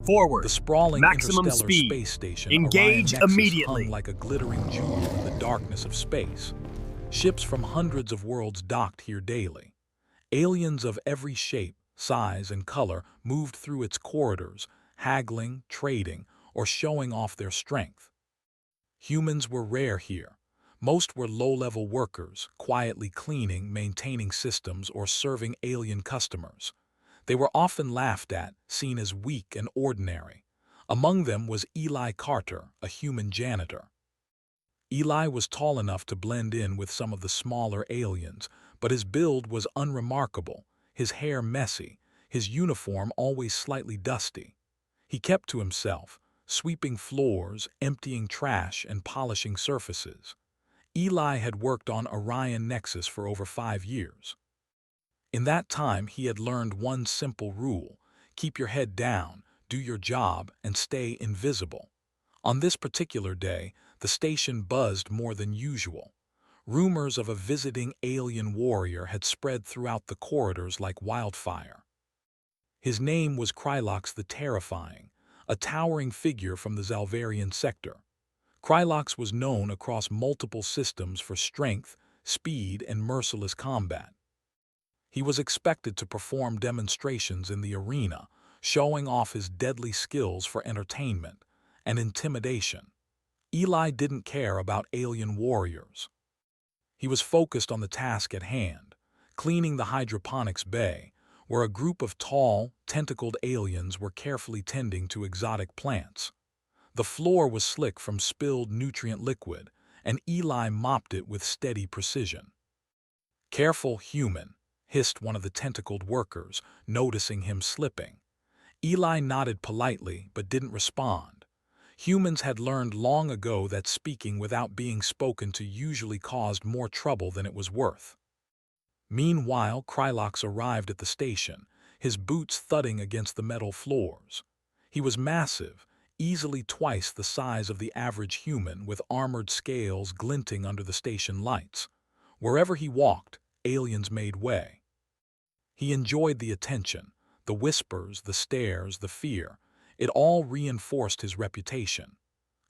Forward. The sprawling Maximum interstellar speed. space station Engage Orion Nexus immediately. hung like a glittering jewel in the darkness of space. Ships from hundreds of worlds docked here daily. Aliens of every shape, size, and color moved through its corridors, haggling, trading, or showing off their strength. Humans were rare here. Most were low-level workers, quietly cleaning, maintaining systems, or serving alien customers. They were often laughed at, seen as weak and ordinary. Among them was Eli Carter, a human janitor. Eli was tall enough to blend in with some of the smaller aliens, but his build was unremarkable, his hair messy, his uniform always slightly dusty. He kept to himself, sweeping floors, emptying trash, and polishing surfaces. Eli had worked on Orion Nexus for over 5 years. In that time, he had learned one simple rule: keep your head down, do your job, and stay invisible. On this particular day, the station buzzed more than usual. Rumors of a visiting alien warrior had spread throughout the corridors like wildfire. His name was Krylox the Terrifying, a towering figure from the Zalvarian sector. Krylox was known across multiple systems for strength, speed, and merciless combat. He was expected to perform demonstrations in the arena, showing off his deadly skills for entertainment and intimidation. Eli didn't care about alien warriors. He was focused on the task at hand, cleaning the hydroponics bay, where a group of tall, tentacled aliens were carefully tending to exotic plants. The floor was slick from spilled nutrient liquid, and Eli mopped it with steady precision. "Careful, human," hissed one of the tentacled workers, noticing him slipping. Eli nodded politely but didn't respond. Humans had learned long ago that speaking without being spoken to usually caused more trouble than it was worth. Meanwhile, Krylox arrived at the station, his boots thudding against the metal floors. He was massive, easily twice the size of the average human, with armored scales glinting under the station lights. Wherever he walked, aliens made way. He enjoyed the attention, the whispers, the stares, the fear. It all reinforced his reputation.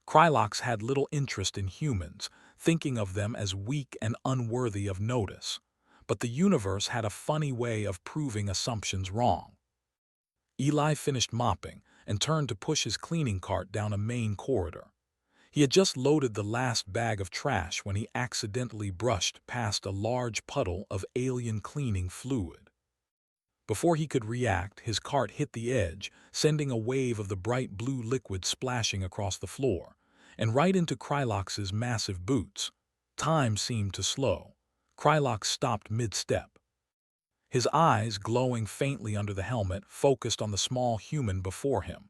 Krylox had little interest in humans, thinking of them as weak and unworthy of notice. But the universe had a funny way of proving assumptions wrong. Eli finished mopping and turned to push his cleaning cart down a main corridor. He had just loaded the last bag of trash when he accidentally brushed past a large puddle of alien cleaning fluid. Before he could react, his cart hit the edge, sending a wave of the bright blue liquid splashing across the floor, and right into Krylox's massive boots. Time seemed to slow. Krylox stopped mid-step. His eyes, glowing faintly under the helmet, focused on the small human before him.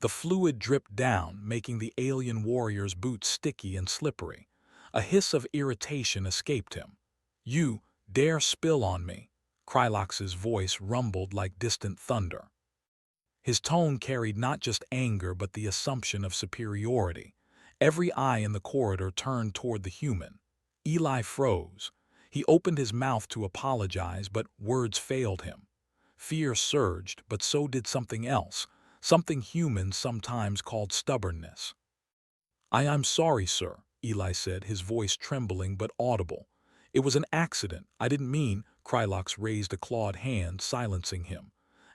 The fluid dripped down, making the alien warrior's boots sticky and slippery. A hiss of irritation escaped him. "You dare spill on me?" Krylox's voice rumbled like distant thunder. His tone carried not just anger but the assumption of superiority. Every eye in the corridor turned toward the human. Eli froze. He opened his mouth to apologize, but words failed him. Fear surged, but so did something else, something humans sometimes called stubbornness. "I'm sorry, sir," Eli said, his voice trembling but audible. "It was an accident. I didn't mean—" Krylox raised a clawed hand, silencing him.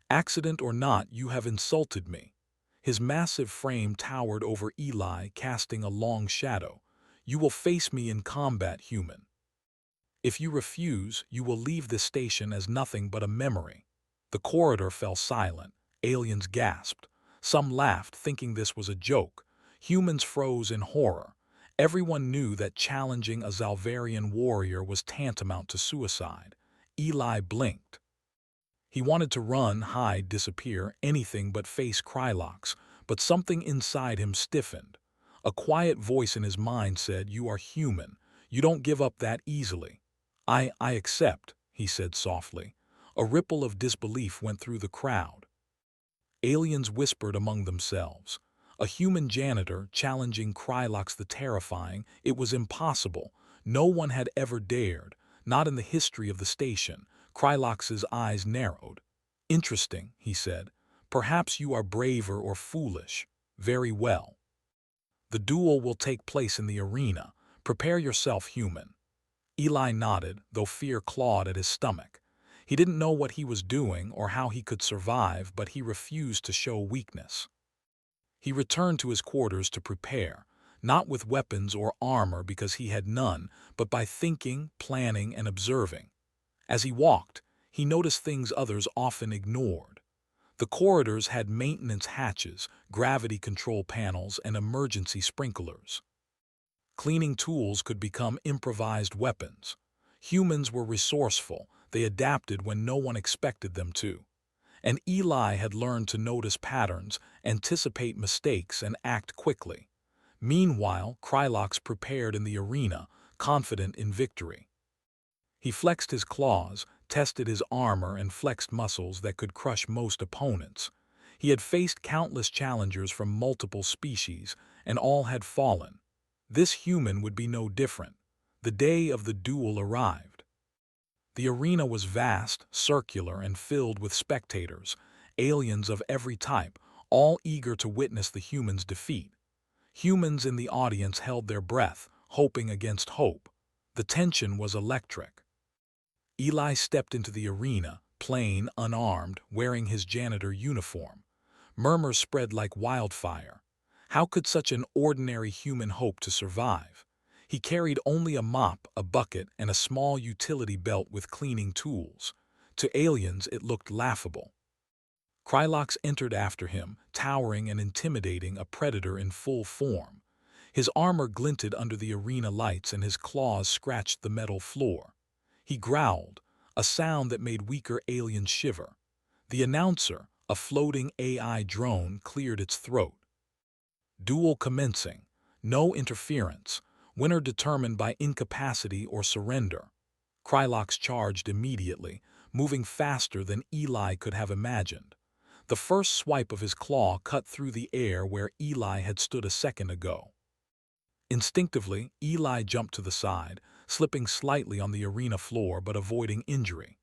"Accident or not, you have insulted me." His massive frame towered over Eli, casting a long shadow. "You will face me in combat, human. If you refuse, you will leave this station as nothing but a memory." The corridor fell silent. Aliens gasped. Some laughed, thinking this was a joke. Humans froze in horror. Everyone knew that challenging a Zalvarian warrior was tantamount to suicide. Eli blinked. He wanted to run, hide, disappear, anything but face Krylox, but something inside him stiffened. A quiet voice in his mind said, "You are human. You don't give up that easily." I accept," he said softly. A ripple of disbelief went through the crowd. Aliens whispered among themselves. A human janitor challenging Krylox the Terrifying. It was impossible. No one had ever dared, not in the history of the station. Krylox's eyes narrowed. "Interesting," he said. Perhaps you are braver or foolish. Very well. The duel will take place in the arena. Prepare yourself, human. Eli nodded, though fear clawed at his stomach. He didn't know what he was doing or how he could survive, but he refused to show weakness. He returned to his quarters to prepare, not with weapons or armor because he had none, but by thinking, planning, and observing. As he walked, he noticed things others often ignored. The corridors had maintenance hatches, gravity control panels, and emergency sprinklers. Cleaning tools could become improvised weapons. Humans were resourceful. They adapted when no one expected them to. And Eli had learned to notice patterns, anticipate mistakes, and act quickly. Meanwhile, Krylox prepared in the arena, confident in victory. He flexed his claws, tested his armor, and flexed muscles that could crush most opponents. He had faced countless challengers from multiple species, and all had fallen. This human would be no different. The day of the duel arrived. The arena was vast, circular, and filled with spectators, aliens of every type, all eager to witness the human's defeat. Humans in the audience held their breath, hoping against hope. The tension was electric. Eli stepped into the arena, plain, unarmed, wearing his janitor uniform. Murmurs spread like wildfire. How could such an ordinary human hope to survive? He carried only a mop, a bucket, and a small utility belt with cleaning tools. To aliens, it looked laughable. Krylox entered after him, towering and intimidating, a predator in full form. His armor glinted under the arena lights and his claws scratched the metal floor. He growled, a sound that made weaker aliens shiver. The announcer, a floating AI drone, cleared its throat. Duel commencing. No interference. Winner determined by incapacity or surrender. Krylox charged immediately, moving faster than Eli could have imagined. The first swipe of his claw cut through the air where Eli had stood a second ago. Instinctively, Eli jumped to the side, slipping slightly on the arena floor but avoiding injury.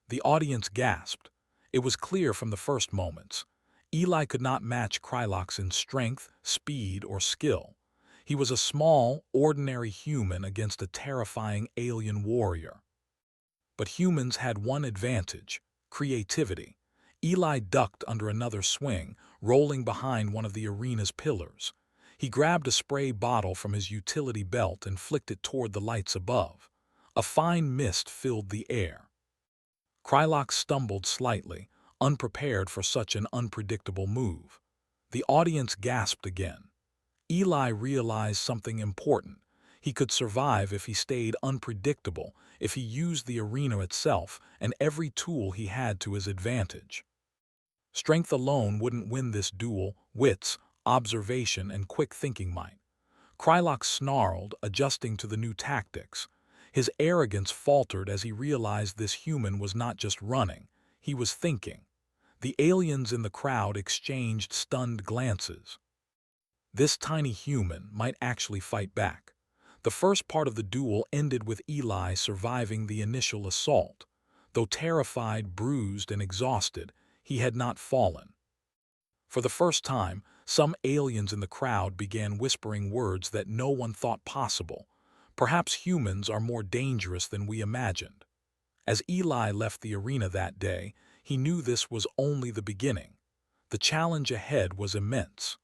The audience gasped. It was clear from the first moments. Eli could not match Krylox in strength, speed, or skill. He was a small, ordinary human against a terrifying alien warrior. But humans had one advantage: creativity. Eli ducked under another swing, rolling behind one of the arena's pillars. He grabbed a spray bottle from his utility belt and flicked it toward the lights above. A fine mist filled the air. Krylox stumbled slightly, unprepared for such an unpredictable move. The audience gasped again. Eli realized something important. He could survive if he stayed unpredictable, if he used the arena itself and every tool he had to his advantage. Strength alone wouldn't win this duel. Wits, observation, and quick thinking might. Krylox snarled, adjusting to the new tactics. His arrogance faltered as he realized this human was not just running, he was thinking. The aliens in the crowd exchanged stunned glances. This tiny human might actually fight back. The first part of the duel ended with Eli surviving the initial assault. Though terrified, bruised, and exhausted, he had not fallen. For the first time, some aliens in the crowd began whispering words that no one thought possible. Perhaps humans are more dangerous than we imagined. As Eli left the arena that day, he knew this was only the beginning. The challenge ahead was immense.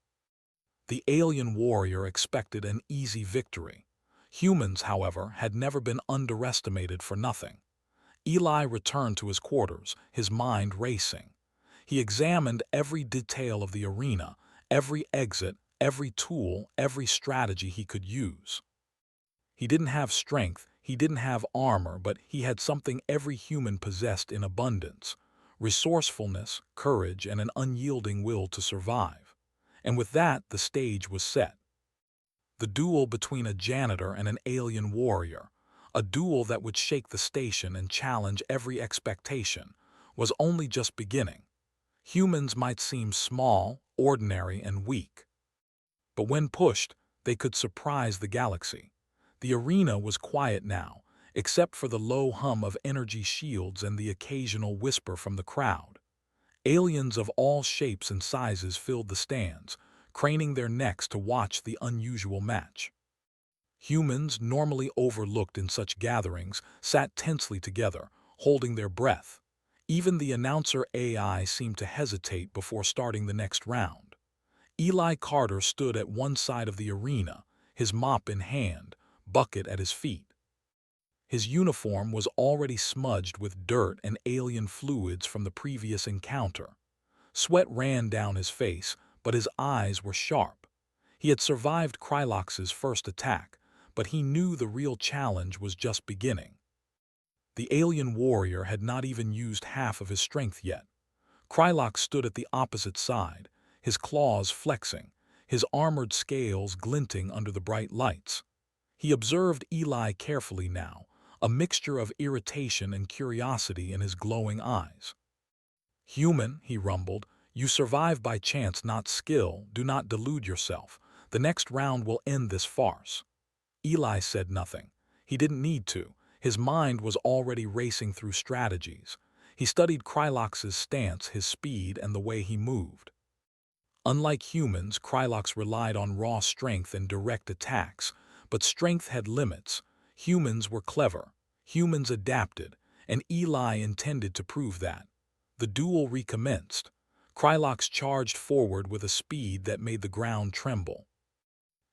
The alien warrior expected an easy victory. Humans, however, had never been underestimated for nothing. Eli returned to his quarters, his mind racing. He examined every detail of the arena, every exit, every tool, every strategy he could use. He didn't have strength, he didn't have armor, but he had something every human possessed in abundance: resourcefulness, courage, and an unyielding will to survive. And with that, the stage was set. The duel between a janitor and an alien warrior, a duel that would shake the station and challenge every expectation, was only just beginning. Humans might seem small, ordinary, and weak. But when pushed, they could surprise the galaxy. The arena was quiet now, except for the low hum of energy shields and the occasional whisper from the crowd. Aliens of all shapes and sizes filled the stands, craning their necks to watch the unusual match. Humans, normally overlooked in such gatherings, sat tensely together, holding their breath. Even the announcer AI seemed to hesitate before starting the next round. Eli Carter stood at one side of the arena, his mop in hand, bucket at his feet. His uniform was already smudged with dirt and alien fluids from the previous encounter. Sweat ran down his face, but his eyes were sharp. He had survived Krylox's first attack, but he knew the real challenge was just beginning. The alien warrior had not even used half of his strength yet. Krylox stood at the opposite side, his claws flexing, his armored scales glinting under the bright lights. He observed Eli carefully now, a mixture of irritation and curiosity in his glowing eyes. "Human," he rumbled, "you survive by chance, not skill. Do not delude yourself. The next round will end this farce." Eli said nothing. He didn't need to. His mind was already racing through strategies. He studied Krylox's stance, his speed, and the way he moved. Unlike humans, Krylox relied on raw strength and direct attacks, but strength had limits. Humans were clever. Humans adapted, and Eli intended to prove that. The duel recommenced. Krylox charged forward with a speed that made the ground tremble.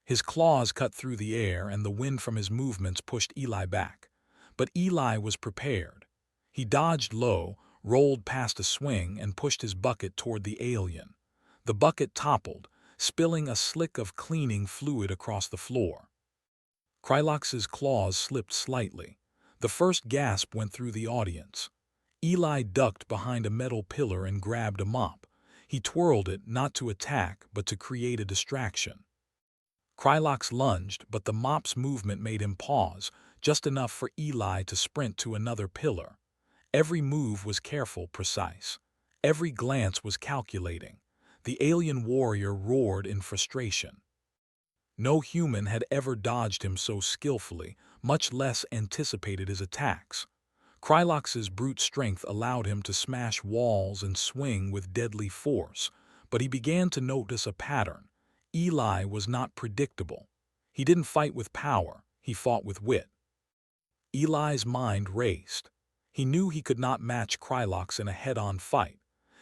His claws cut through the air, and the wind from his movements pushed Eli back. But Eli was prepared. He dodged low, rolled past a swing, and pushed his bucket toward the alien. The bucket toppled, spilling a slick of cleaning fluid across the floor. Krylox's claws slipped slightly. The first gasp went through the audience. Eli ducked behind a metal pillar and grabbed a mop. He twirled it, not to attack, but to create a distraction. Krylox lunged, but the mop's movement made him pause, just enough for Eli to sprint to another pillar. Every move was careful, precise. Every glance was calculating. The alien warrior roared in frustration. No human had ever dodged him so skillfully, much less anticipated his attacks. Krylox's brute strength allowed him to smash walls and swing with deadly force, but he began to notice a pattern. Eli was not predictable. He didn't fight with power, he fought with wit. Eli's mind raced. He knew he could not match Krylox in a head-on fight.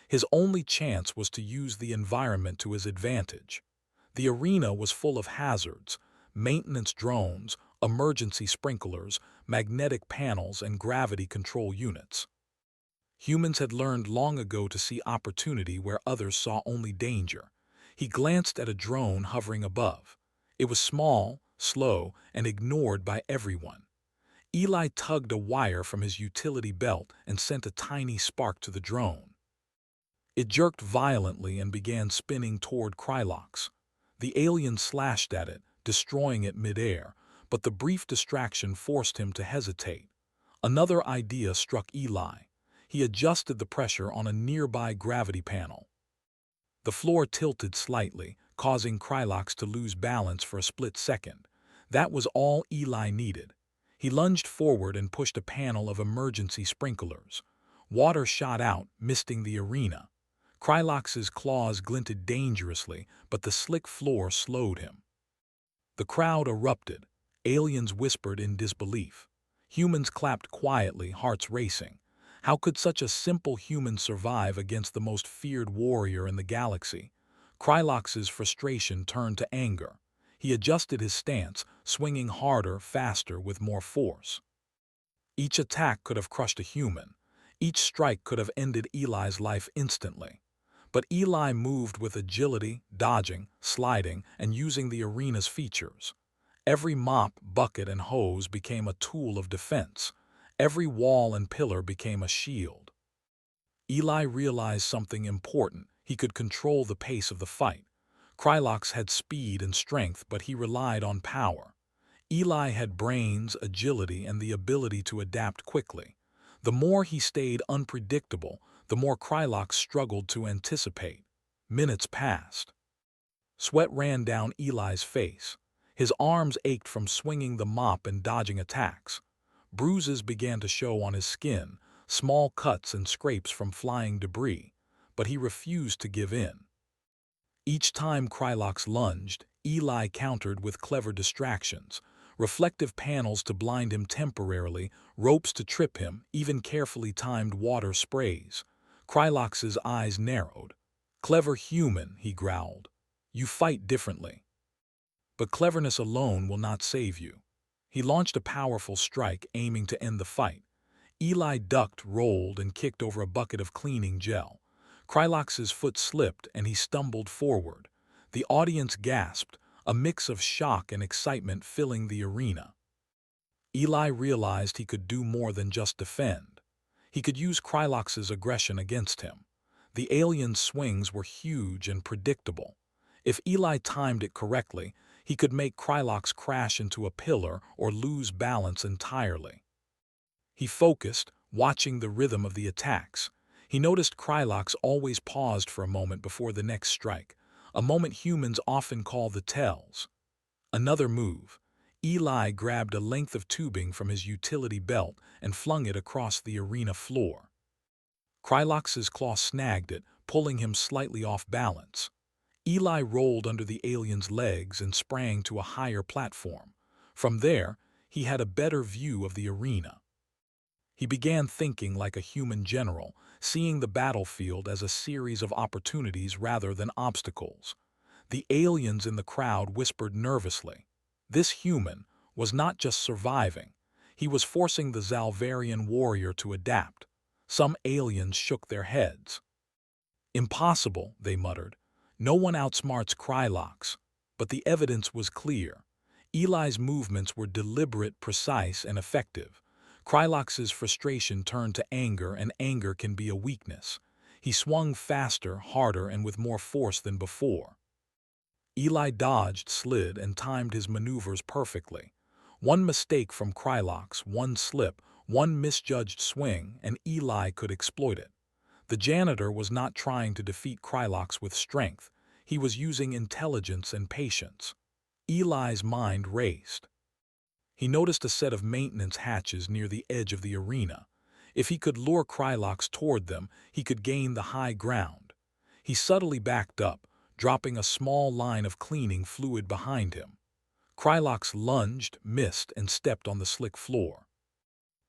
His only chance was to use the environment to his advantage. The arena was full of hazards: maintenance drones, emergency sprinklers, magnetic panels, and gravity control units. Humans had learned long ago to see opportunity where others saw only danger. He glanced at a drone hovering above. It was small, slow, and ignored by everyone. Eli tugged a wire from his utility belt and sent a tiny spark to the drone. It jerked violently and began spinning toward Krylox. The alien slashed at it, destroying it midair, but the brief distraction forced him to hesitate. Another idea struck Eli. He adjusted the pressure on a nearby gravity panel. The floor tilted slightly, causing Krylox to lose balance for a split second. That was all Eli needed. He lunged forward and pushed a panel of emergency sprinklers. Water shot out, misting the arena. Krylox's claws glinted dangerously, but the slick floor slowed him. The crowd erupted. Aliens whispered in disbelief. Humans clapped quietly, hearts racing. How could such a simple human survive against the most feared warrior in the galaxy? Krylox's frustration turned to anger. He adjusted his stance, swinging harder, faster, with more force. Each attack could have crushed a human. Each strike could have ended Eli's life instantly. But Eli moved with agility, dodging, sliding, and using the arena's features. Every mop, bucket, and hose became a tool of defense. Every wall and pillar became a shield. Eli realized something important. He could control the pace of the fight. Krylox had speed and strength, but he relied on power. Eli had brains, agility, and the ability to adapt quickly. The more he stayed unpredictable, the more Krylox struggled to anticipate. Minutes passed. Sweat ran down Eli's face. His arms ached from swinging the mop and dodging attacks. Bruises began to show on his skin, small cuts and scrapes from flying debris. but he refused to give in. Each time Krylox lunged, Eli countered with clever distractions, reflective panels to blind him temporarily, ropes to trip him, even carefully timed water sprays. Krylox's eyes narrowed. "Clever human," he growled. "You fight differently. But cleverness alone will not save you." He launched a powerful strike, aiming to end the fight. Eli ducked, rolled, and kicked over a bucket of cleaning gel. Krylox's foot slipped, and he stumbled forward. The audience gasped, a mix of shock and excitement filling the arena. Eli realized he could do more than just defend. He could use Krylox's aggression against him. The alien's swings were huge and predictable. If Eli timed it correctly, he could make Krylox crash into a pillar or lose balance entirely. He focused, watching the rhythm of the attacks. He noticed Krylox always paused for a moment before the next strike, a moment humans often call the tells. Another move. Eli grabbed a length of tubing from his utility belt and flung it across the arena floor. Krylox's claw snagged it, pulling him slightly off balance. Eli rolled under the alien's legs and sprang to a higher platform. From there, he had a better view of the arena. He began thinking like a human general, seeing the battlefield as a series of opportunities rather than obstacles. The aliens in the crowd whispered nervously. This human was not just surviving, he was forcing the Zalvarian warrior to adapt. Some aliens shook their heads. "Impossible," they muttered. "No one outsmarts Krylox." But the evidence was clear. Eli's movements were deliberate, precise, and effective. Krylox's frustration turned to anger, and anger can be a weakness. He swung faster, harder, and with more force than before. Eli dodged, slid, and timed his maneuvers perfectly. One mistake from Krylox, one slip, one misjudged swing, and Eli could exploit it. The janitor was not trying to defeat Krylox with strength. He was using intelligence and patience. Eli's mind raced. He noticed a set of maintenance hatches near the edge of the arena. If he could lure Krylox toward them, he could gain the high ground. He subtly backed up, dropping a small line of cleaning fluid behind him. Krylox lunged, missed, and stepped on the slick floor.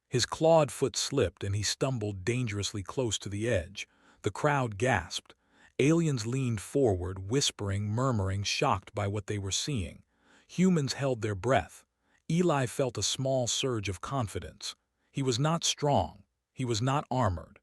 His clawed foot slipped and he stumbled dangerously close to the edge. The crowd gasped. Aliens leaned forward, whispering, murmuring, shocked by what they were seeing. Humans held their breath. Eli felt a small surge of confidence. He was not strong. He was not armored.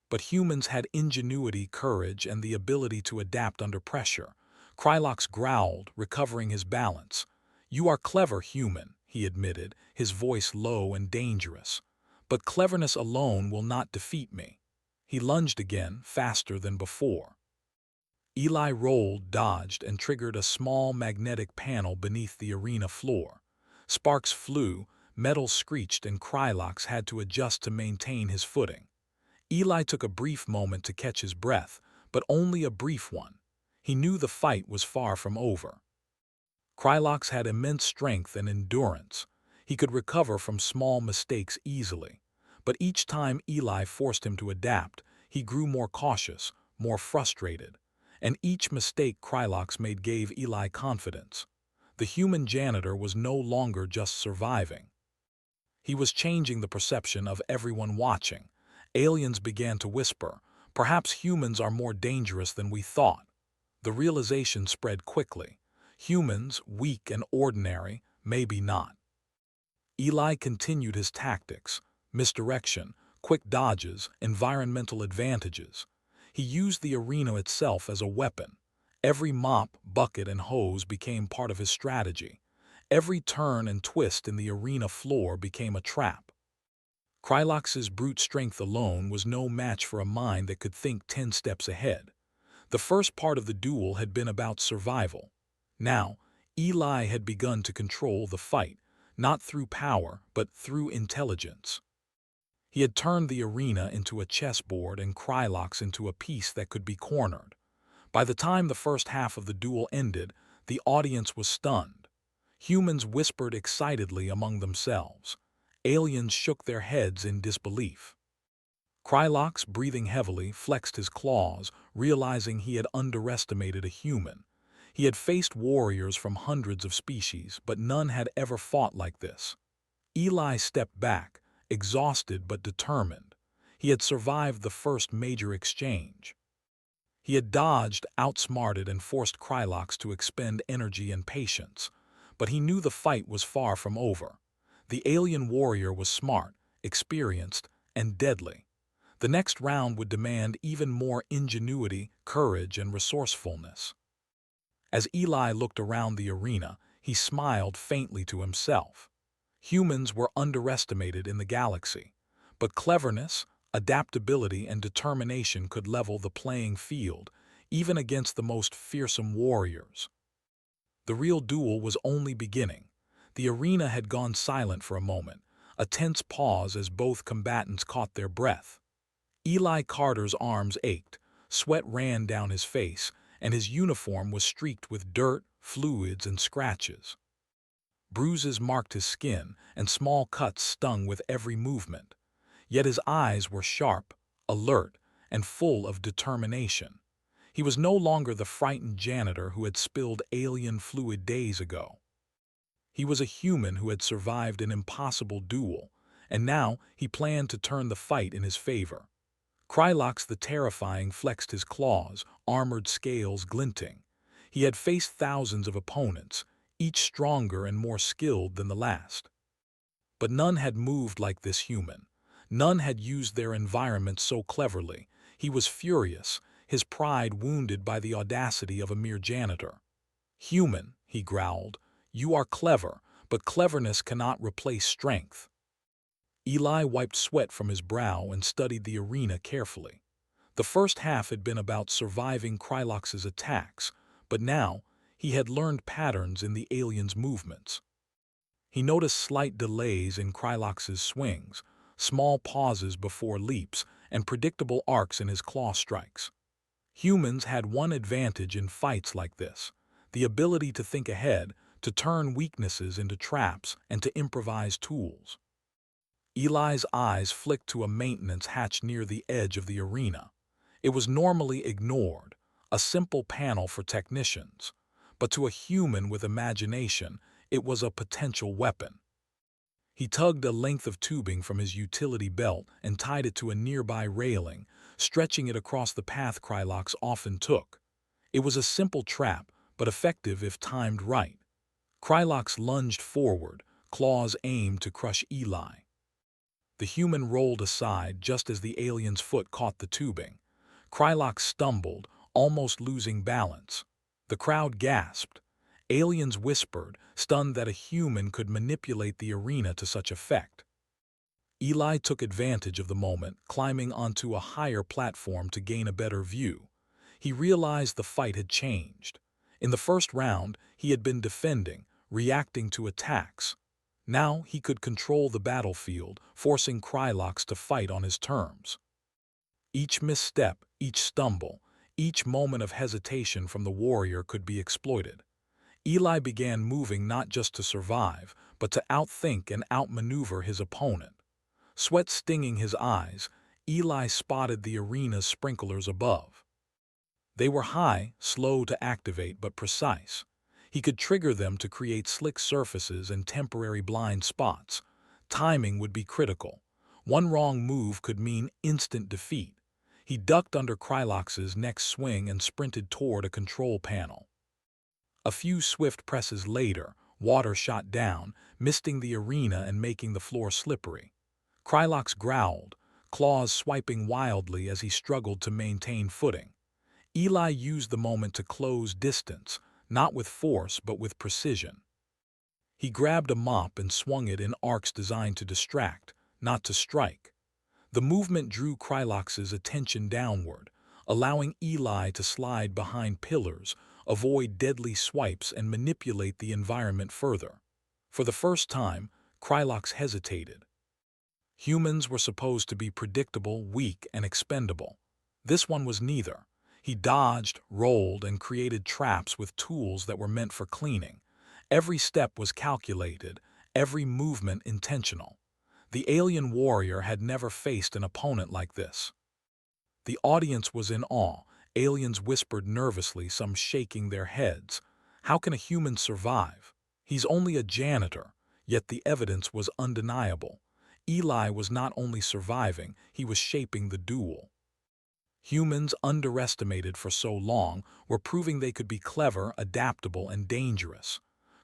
But humans had ingenuity, courage, and the ability to adapt under pressure. Krylox growled, recovering his balance. "You are clever, human," he admitted, his voice low and dangerous. "But cleverness alone will not defeat me." He lunged again, faster than before. Eli rolled, dodged, and triggered a small magnetic panel beneath the arena floor. Sparks flew, metal screeched, and Krylox had to adjust to maintain his footing. Eli took a brief moment to catch his breath, but only a brief one. He knew the fight was far from over. Krylox had immense strength and endurance. He could recover from small mistakes easily. But each time Eli forced him to adapt, he grew more cautious, more frustrated. And each mistake Krylox made gave Eli confidence. The human janitor was no longer just surviving. He was changing the perception of everyone watching. Aliens began to whisper, "Perhaps humans are more dangerous than we thought." The realization spread quickly. Humans, weak and ordinary, maybe not. Eli continued his tactics, misdirection, quick dodges, environmental advantages. He used the arena itself as a weapon. Every mop, bucket, and hose became part of his strategy. Every turn and twist in the arena floor became a trap. Krylox's brute strength alone was no match for a mind that could think 10 steps ahead. The first part of the duel had been about survival. Now, Eli had begun to control the fight, not through power, but through intelligence. He had turned the arena into a chessboard and Krylox into a piece that could be cornered. By the time the first half of the duel ended, the audience was stunned. Humans whispered excitedly among themselves. Aliens shook their heads in disbelief. Krylox, breathing heavily, flexed his claws, realizing he had underestimated a human. He had faced warriors from hundreds of species, but none had ever fought like this. Eli stepped back, exhausted but determined. He had survived the first major exchange. He had dodged, outsmarted, and forced Krylox to expend energy and patience. But he knew the fight was far from over. The alien warrior was smart, experienced, and deadly. The next round would demand even more ingenuity, courage, and resourcefulness. As Eli looked around the arena, he smiled faintly to himself. Humans were underestimated in the galaxy, but cleverness, adaptability, and determination could level the playing field, even against the most fearsome warriors. The real duel was only beginning. The arena had gone silent for a moment, a tense pause as both combatants caught their breath. Eli Carter's arms ached, sweat ran down his face, and his uniform was streaked with dirt, fluids, and scratches. Bruises marked his skin, and small cuts stung with every movement. Yet his eyes were sharp, alert, and full of determination. He was no longer the frightened janitor who had spilled alien fluid days ago. He was a human who had survived an impossible duel, and now he planned to turn the fight in his favor. Krylox the Terrifying flexed his claws, armored scales glinting. He had faced thousands of opponents, each stronger and more skilled than the last. But none had moved like this human. None had used their environment so cleverly. He was furious, his pride wounded by the audacity of a mere janitor. "Human," he growled, "you are clever, but cleverness cannot replace strength." Eli wiped sweat from his brow and studied the arena carefully. The first half had been about surviving Krylox's attacks, but now he had learned patterns in the alien's movements. He noticed slight delays in Krylox's swings, small pauses before leaps, and predictable arcs in his claw strikes. Humans had one advantage in fights like this: the ability to think ahead, to turn weaknesses into traps, and to improvise tools. Eli's eyes flicked to a maintenance hatch near the edge of the arena. It was normally ignored, a simple panel for technicians, but to a human with imagination, it was a potential weapon. He tugged a length of tubing from his utility belt and tied it to a nearby railing, stretching it across the path Krylox often took. It was a simple trap, but effective if timed right. Krylox lunged forward, claws aimed to crush Eli. The human rolled aside just as the alien's foot caught the tubing. Krylox stumbled, almost losing balance. The crowd gasped. Aliens whispered, stunned that a human could manipulate the arena to such effect. Eli took advantage of the moment, climbing onto a higher platform to gain a better view. He realized the fight had changed. In the first round, he had been defending, reacting to attacks. Now he could control the battlefield, forcing Krylox to fight on his terms. Each misstep, each stumble, each moment of hesitation from the warrior could be exploited. Eli began moving not just to survive, but to outthink and outmaneuver his opponent. Sweat stinging his eyes, Eli spotted the arena's sprinklers above. They were high, slow to activate, but precise. He could trigger them to create slick surfaces and temporary blind spots. Timing would be critical. One wrong move could mean instant defeat. He ducked under Krylox's next swing and sprinted toward a control panel. A few swift presses later, water shot down, misting the arena and making the floor slippery. Krylox growled, claws swiping wildly as he struggled to maintain footing. Eli used the moment to close distance, not with force but with precision. He grabbed a mop and swung it in arcs designed to distract, not to strike. The movement drew Krylox's attention downward, allowing Eli to slide behind pillars, avoid deadly swipes, and manipulate the environment further. For the first time, Krylox hesitated. Humans were supposed to be predictable, weak, and expendable. This one was neither. He dodged, rolled, and created traps with tools that were meant for cleaning. Every step was calculated, every movement intentional. The alien warrior had never faced an opponent like this. The audience was in awe. Aliens whispered nervously, some shaking their heads. How can a human survive? He's only a janitor, yet the evidence was undeniable. Eli was not only surviving, he was shaping the duel. Humans, underestimated for so long, were proving they could be clever, adaptable, and dangerous.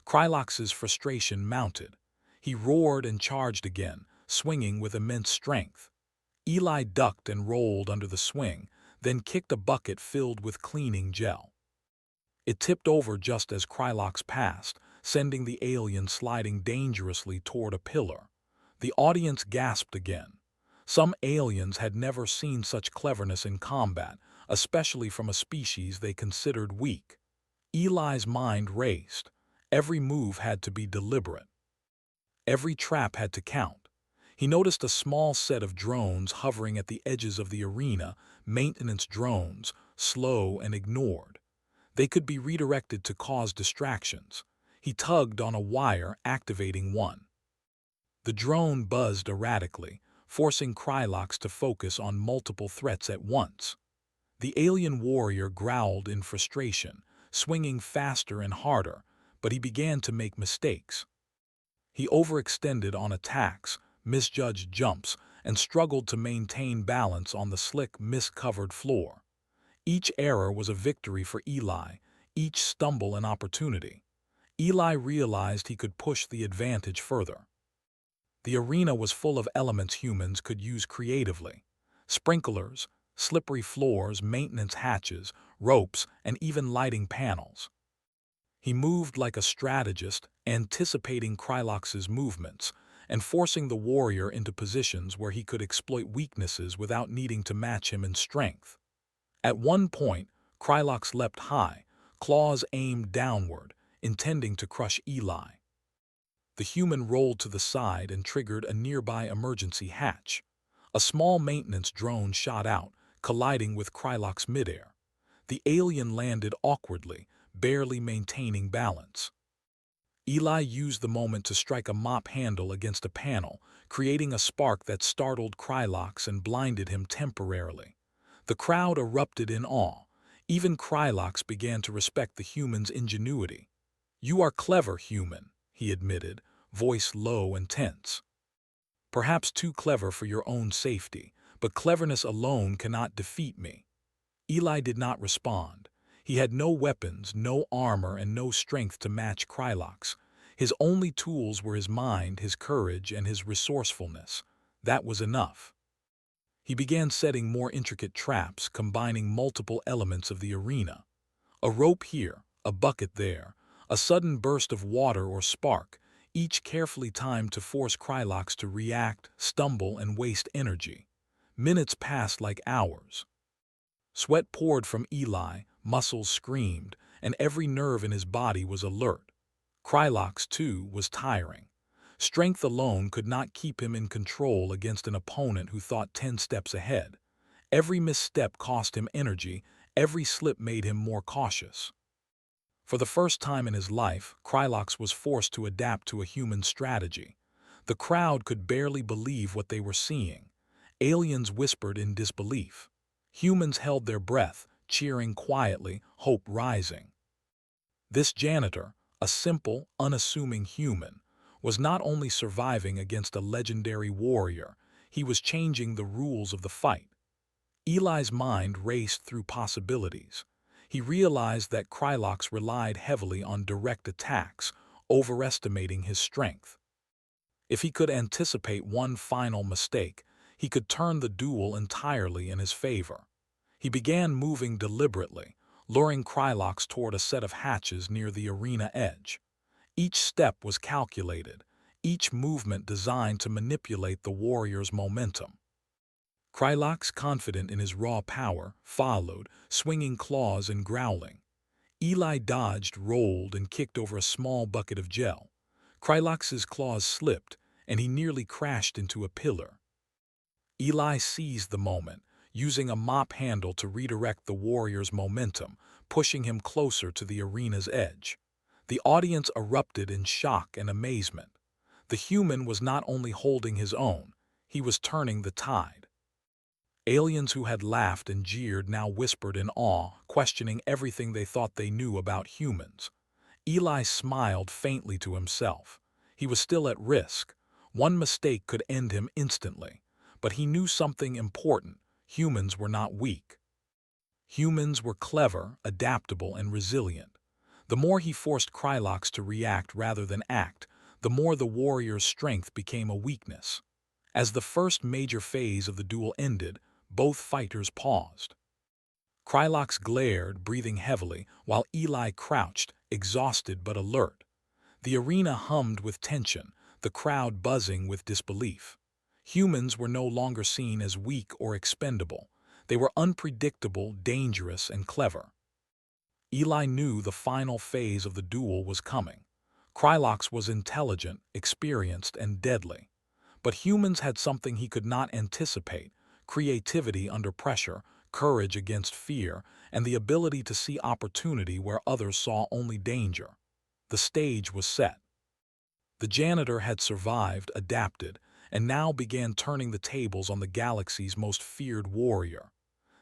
Krylox's frustration mounted. He roared and charged again, swinging with immense strength. Eli ducked and rolled under the swing, then kicked a bucket filled with cleaning gel. It tipped over just as Krylox passed, sending the alien sliding dangerously toward a pillar. The audience gasped again. Some aliens had never seen such cleverness in combat, especially from a species they considered weak. Eli's mind raced. Every move had to be deliberate. Every trap had to count. He noticed a small set of drones hovering at the edges of the arena, maintenance drones, slow and ignored. They could be redirected to cause distractions. He tugged on a wire, activating one. The drone buzzed erratically, forcing Krylox to focus on multiple threats at once. The alien warrior growled in frustration, swinging faster and harder, but he began to make mistakes. He overextended on attacks, misjudged jumps, and struggled to maintain balance on the slick, mist-covered floor. Each error was a victory for Eli, each stumble an opportunity. Eli realized he could push the advantage further. The arena was full of elements humans could use creatively. Sprinklers, slippery floors, maintenance hatches, ropes, and even lighting panels. He moved like a strategist, anticipating Krylox's movements and forcing the warrior into positions where he could exploit weaknesses without needing to match him in strength. At one point, Krylox leapt high, claws aimed downward, intending to crush Eli. The human rolled to the side and triggered a nearby emergency hatch. A small maintenance drone shot out, colliding with Krylox midair. The alien landed awkwardly, barely maintaining balance. Eli used the moment to strike a mop handle against a panel, creating a spark that startled Krylox and blinded him temporarily. The crowd erupted in awe. Even Krylox began to respect the human's ingenuity. "You are clever, human," he admitted, voice low and tense. "Perhaps too clever for your own safety, but cleverness alone cannot defeat me." Eli did not respond. He had no weapons, no armor, and no strength to match Krylox. His only tools were his mind, his courage, and his resourcefulness. That was enough. He began setting more intricate traps, combining multiple elements of the arena. A rope here, a bucket there, a sudden burst of water or spark, each carefully timed to force Krylox to react, stumble, and waste energy. Minutes passed like hours. Sweat poured from Eli, muscles screamed, and every nerve in his body was alert. Krylox, too, was tiring. Strength alone could not keep him in control against an opponent who thought 10 steps ahead. Every misstep cost him energy, every slip made him more cautious. For the first time in his life, Krylox was forced to adapt to a human strategy. The crowd could barely believe what they were seeing. Aliens whispered in disbelief. Humans held their breath, cheering quietly, hope rising. This janitor, a simple, unassuming human, was not only surviving against a legendary warrior, he was changing the rules of the fight. Eli's mind raced through possibilities. He realized that Krylox relied heavily on direct attacks, overestimating his strength. If he could anticipate one final mistake, he could turn the duel entirely in his favor. He began moving deliberately, luring Krylox toward a set of hatches near the arena edge. Each step was calculated, each movement designed to manipulate the warrior's momentum. Krylox, confident in his raw power, followed, swinging claws and growling. Eli dodged, rolled, and kicked over a small bucket of gel. Krylox's claws slipped, and he nearly crashed into a pillar. Eli seized the moment, using a mop handle to redirect the warrior's momentum, pushing him closer to the arena's edge. The audience erupted in shock and amazement. The human was not only holding his own, he was turning the tide. Aliens who had laughed and jeered now whispered in awe, questioning everything they thought they knew about humans. Eli smiled faintly to himself. He was still at risk. One mistake could end him instantly. But he knew something important. Humans were not weak. Humans were clever, adaptable, and resilient. The more he forced Krylox to react rather than act, the more the warrior's strength became a weakness. As the first major phase of the duel ended, both fighters paused. Krylox glared, breathing heavily, while Eli crouched, exhausted but alert. The arena hummed with tension, the crowd buzzing with disbelief. Humans were no longer seen as weak or expendable. They were unpredictable, dangerous, and clever. Eli knew the final phase of the duel was coming. Krylox was intelligent, experienced, and deadly. But humans had something he could not anticipate: creativity under pressure, courage against fear, and the ability to see opportunity where others saw only danger. The stage was set. The janitor had survived, adapted, and now began turning the tables on the galaxy's most feared warrior.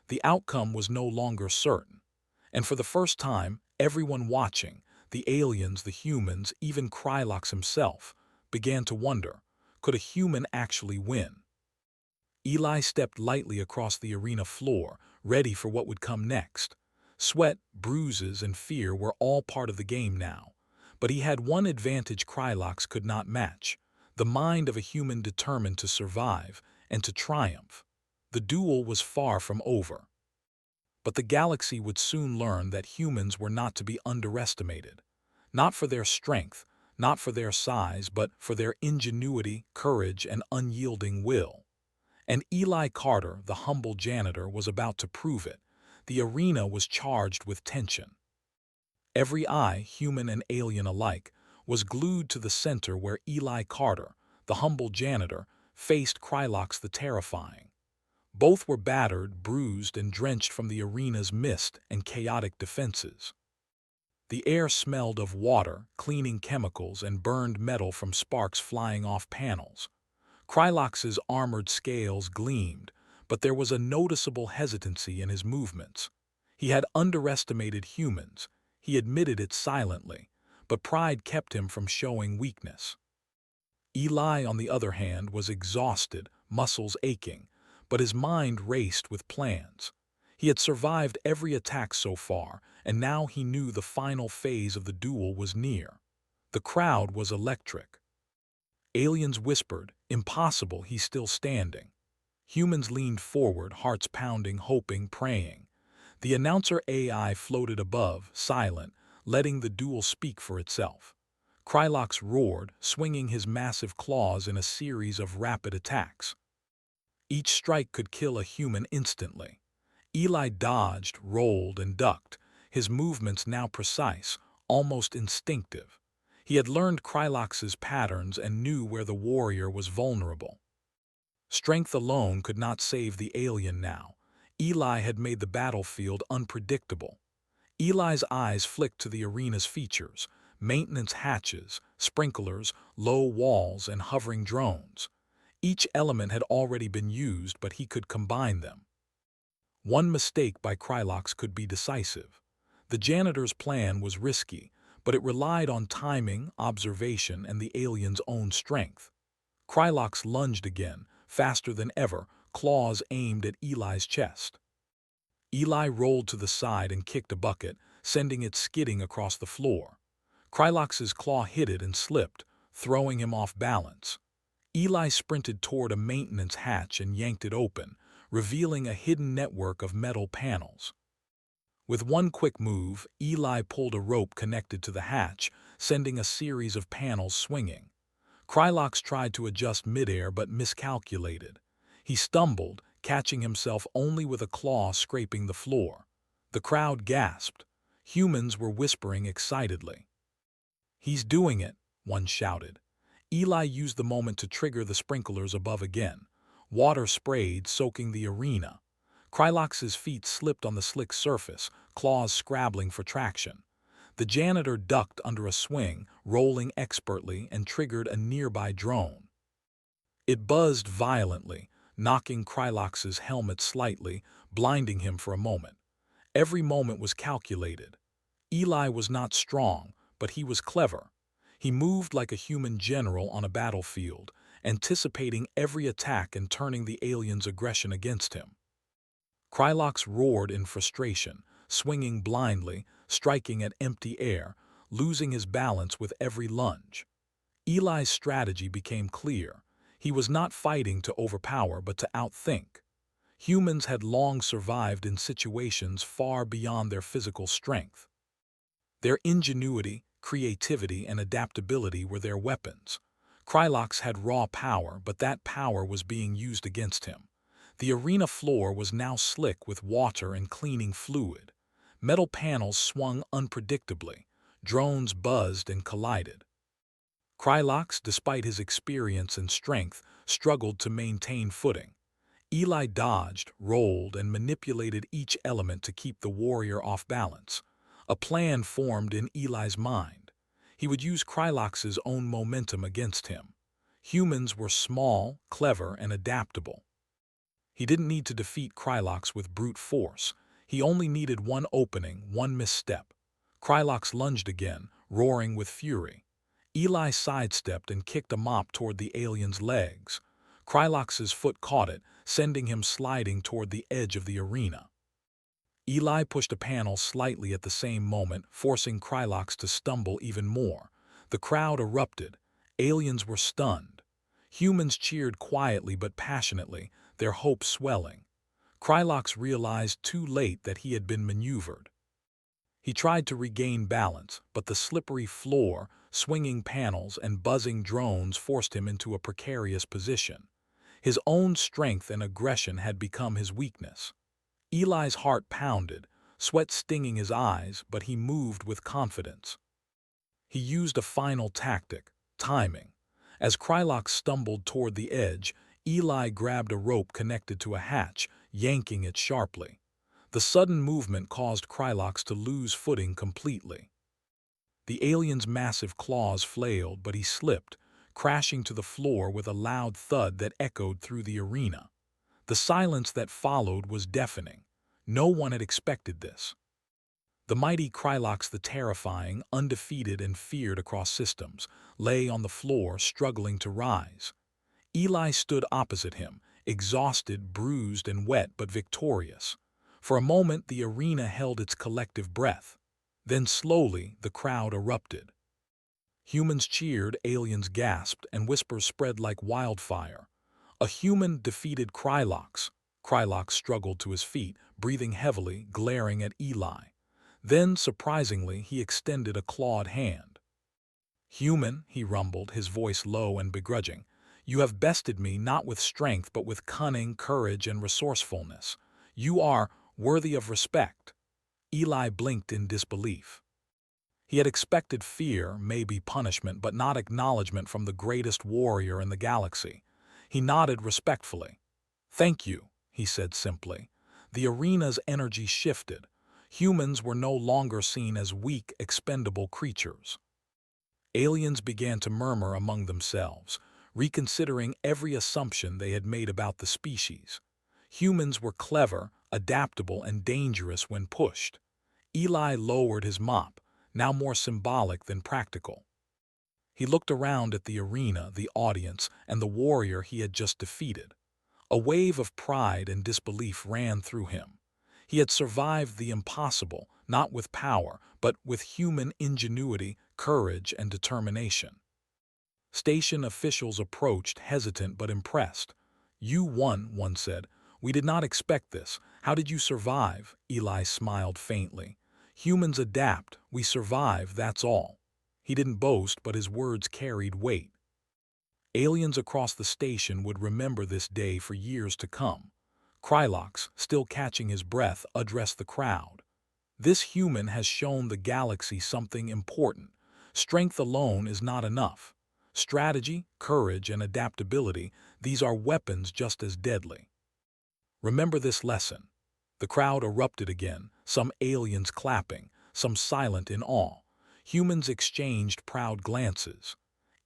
The outcome was no longer certain. And for the first time, everyone watching, the aliens, the humans, even Krylox himself, began to wonder, could a human actually win? Eli stepped lightly across the arena floor, ready for what would come next. Sweat, bruises, and fear were all part of the game now. But he had one advantage Krylox could not match: the mind of a human determined to survive and to triumph. The duel was far from over. But the galaxy would soon learn that humans were not to be underestimated. Not for their strength, not for their size, but for their ingenuity, courage, and unyielding will. And Eli Carter, the humble janitor, was about to prove it. The arena was charged with tension. Every eye, human and alien alike, was glued to the center where Eli Carter, the humble janitor, faced Krylox the terrifying. Both were battered, bruised, and drenched from the arena's mist and chaotic defenses. The air smelled of water, cleaning chemicals, and burned metal from sparks flying off panels. Krylox's armored scales gleamed, but there was a noticeable hesitancy in his movements. He had underestimated humans. He admitted it silently, but pride kept him from showing weakness. Eli, on the other hand, was exhausted, muscles aching, but his mind raced with plans. He had survived every attack so far, and now he knew the final phase of the duel was near. The crowd was electric. Aliens whispered, "Impossible, he's still standing." Humans leaned forward, hearts pounding, hoping, praying. The announcer AI floated above, silent, letting the duel speak for itself. Krylox roared, swinging his massive claws in a series of rapid attacks. Each strike could kill a human instantly. Eli dodged, rolled, and ducked, his movements now precise, almost instinctive. He had learned Krylox's patterns and knew where the warrior was vulnerable. Strength alone could not save the alien now. Eli had made the battlefield unpredictable. Eli's eyes flicked to the arena's features: maintenance hatches, sprinklers, low walls, and hovering drones. Each element had already been used, but he could combine them. One mistake by Krylox could be decisive. The janitor's plan was risky, but it relied on timing, observation, and the alien's own strength. Krylox lunged again, faster than ever, claws aimed at Eli's chest. Eli rolled to the side and kicked a bucket, sending it skidding across the floor. Krylox's claw hit it and slipped, throwing him off balance. Eli sprinted toward a maintenance hatch and yanked it open, revealing a hidden network of metal panels. With one quick move, Eli pulled a rope connected to the hatch, sending a series of panels swinging. Krylox tried to adjust midair but miscalculated. He stumbled, catching himself only with a claw scraping the floor. The crowd gasped. Humans were whispering excitedly. "He's doing it," one shouted. Eli used the moment to trigger the sprinklers above again. Water sprayed, soaking the arena. Krylox's feet slipped on the slick surface, claws scrabbling for traction. The janitor ducked under a swing, rolling expertly, and triggered a nearby drone. It buzzed violently, knocking Krylox's helmet slightly, blinding him for a moment. Every moment was calculated. Eli was not strong, but he was clever. He moved like a human general on a battlefield, anticipating every attack and turning the aliens' aggression against him. Krylox roared in frustration, swinging blindly, striking at empty air, losing his balance with every lunge. Eli's strategy became clear. He was not fighting to overpower but to outthink. Humans had long survived in situations far beyond their physical strength. Their ingenuity, creativity, and adaptability were their weapons. Krylox had raw power, but that power was being used against him. The arena floor was now slick with water and cleaning fluid. Metal panels swung unpredictably. Drones buzzed and collided. Krylox, despite his experience and strength, struggled to maintain footing. Eli dodged, rolled, and manipulated each element to keep the warrior off balance. A plan formed in Eli's mind. He would use Krylox's own momentum against him. Humans were small, clever, and adaptable. He didn't need to defeat Krylox with brute force. He only needed one opening, one misstep. Krylox lunged again, roaring with fury. Eli sidestepped and kicked a mop toward the alien's legs. Krylox's foot caught it, sending him sliding toward the edge of the arena. Eli pushed a panel slightly at the same moment, forcing Krylox to stumble even more. The crowd erupted. Aliens were stunned. Humans cheered quietly but passionately, their hopes swelling. Krylox realized too late that he had been maneuvered. He tried to regain balance, but the slippery floor, swinging panels, and buzzing drones forced him into a precarious position. His own strength and aggression had become his weakness. Eli's heart pounded, sweat stinging his eyes, but he moved with confidence. He used a final tactic, timing. As Krylox stumbled toward the edge, Eli grabbed a rope connected to a hatch, yanking it sharply. The sudden movement caused Krylox to lose footing completely. The alien's massive claws flailed, but he slipped, crashing to the floor with a loud thud that echoed through the arena. The silence that followed was deafening. No one had expected this. The mighty Krylox, the terrifying, undefeated and feared across systems, lay on the floor, struggling to rise. Eli stood opposite him, exhausted, bruised, and wet, but victorious. For a moment, the arena held its collective breath. Then slowly, the crowd erupted. Humans cheered, aliens gasped, and whispers spread like wildfire. A human defeated Krylox. Krylox struggled to his feet, breathing heavily, glaring at Eli. Then, surprisingly, he extended a clawed hand. "Human," he rumbled, his voice low and begrudging, "you have bested me not with strength but with cunning, courage, and resourcefulness. You are worthy of respect." Eli blinked in disbelief. He had expected fear, maybe punishment, but not acknowledgement from the greatest warrior in the galaxy. He nodded respectfully. "Thank you," he said simply. The arena's energy shifted. Humans were no longer seen as weak, expendable creatures. Aliens began to murmur among themselves, reconsidering every assumption they had made about the species. Humans were clever, adaptable, and dangerous when pushed. Eli lowered his mop, now more symbolic than practical. He looked around at the arena, the audience, and the warrior he had just defeated. A wave of pride and disbelief ran through him. He had survived the impossible, not with power, but with human ingenuity, courage, and determination. Station officials approached, hesitant but impressed. "You won," one said. "We did not expect this. How did you survive?" Eli smiled faintly. "Humans adapt. We survive, that's all." He didn't boast, but his words carried weight. Aliens across the station would remember this day for years to come. Krylox, still catching his breath, addressed the crowd. "This human has shown the galaxy something important. Strength alone is not enough. Strategy, courage, and adaptability, these are weapons just as deadly. Remember this lesson." The crowd erupted again, some aliens clapping, some silent in awe. Humans exchanged proud glances.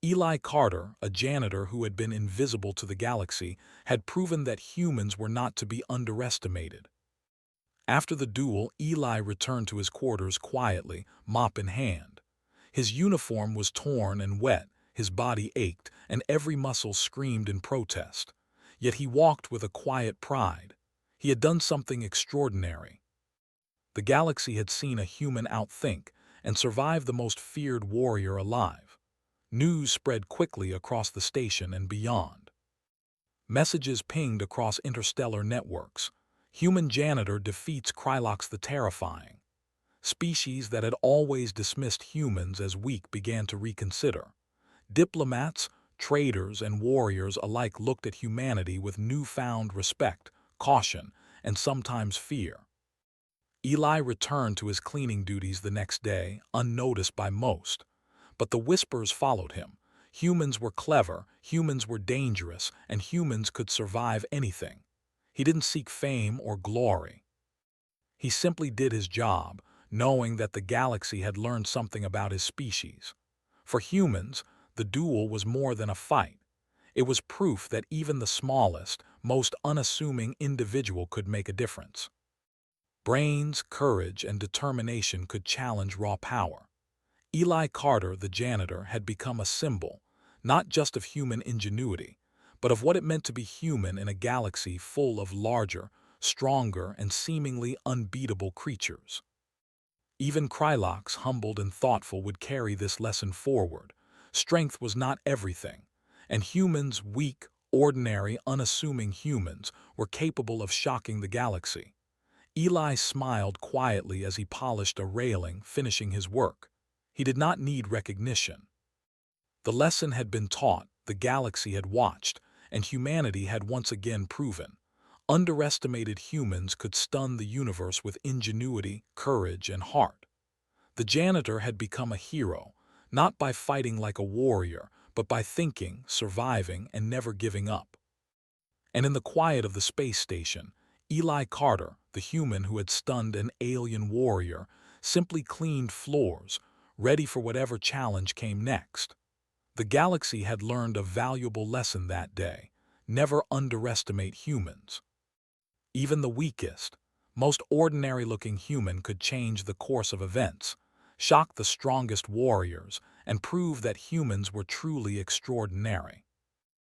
Eli Carter, a janitor who had been invisible to the galaxy, had proven that humans were not to be underestimated. After the duel, Eli returned to his quarters quietly, mop in hand. His uniform was torn and wet, his body ached, and every muscle screamed in protest. Yet he walked with a quiet pride. He had done something extraordinary. The galaxy had seen a human outthink and survive the most feared warrior alive. News spread quickly across the station and beyond. Messages pinged across interstellar networks. Human janitor defeats Krylox the Terrifying. Species that had always dismissed humans as weak began to reconsider. Diplomats, traders, and warriors alike looked at humanity with newfound respect, caution, and sometimes fear. Eli returned to his cleaning duties the next day, unnoticed by most. But the whispers followed him. Humans were clever, humans were dangerous, and humans could survive anything. He didn't seek fame or glory. He simply did his job, knowing that the galaxy had learned something about his species. For humans, the duel was more than a fight. It was proof that even the smallest, most unassuming individual could make a difference. Brains, courage, and determination could challenge raw power. Eli Carter, the janitor, had become a symbol, not just of human ingenuity, but of what it meant to be human in a galaxy full of larger, stronger, and seemingly unbeatable creatures. Even Krylox, humbled and thoughtful, would carry this lesson forward. Strength was not everything, and humans, weak, ordinary, unassuming humans, were capable of shocking the galaxy. Eli smiled quietly as he polished a railing, finishing his work. He did not need recognition. The lesson had been taught, the galaxy had watched, and humanity had once again proven. Underestimated humans could stun the universe with ingenuity, courage, and heart. The janitor had become a hero, not by fighting like a warrior, but by thinking, surviving, and never giving up. And in the quiet of the space station, Eli Carter, the human who had stunned an alien warrior, simply cleaned floors, ready for whatever challenge came next. The galaxy had learned a valuable lesson that day: never underestimate humans. Even the weakest, most ordinary-looking human could change the course of events, shock the strongest warriors, and prove that humans were truly extraordinary.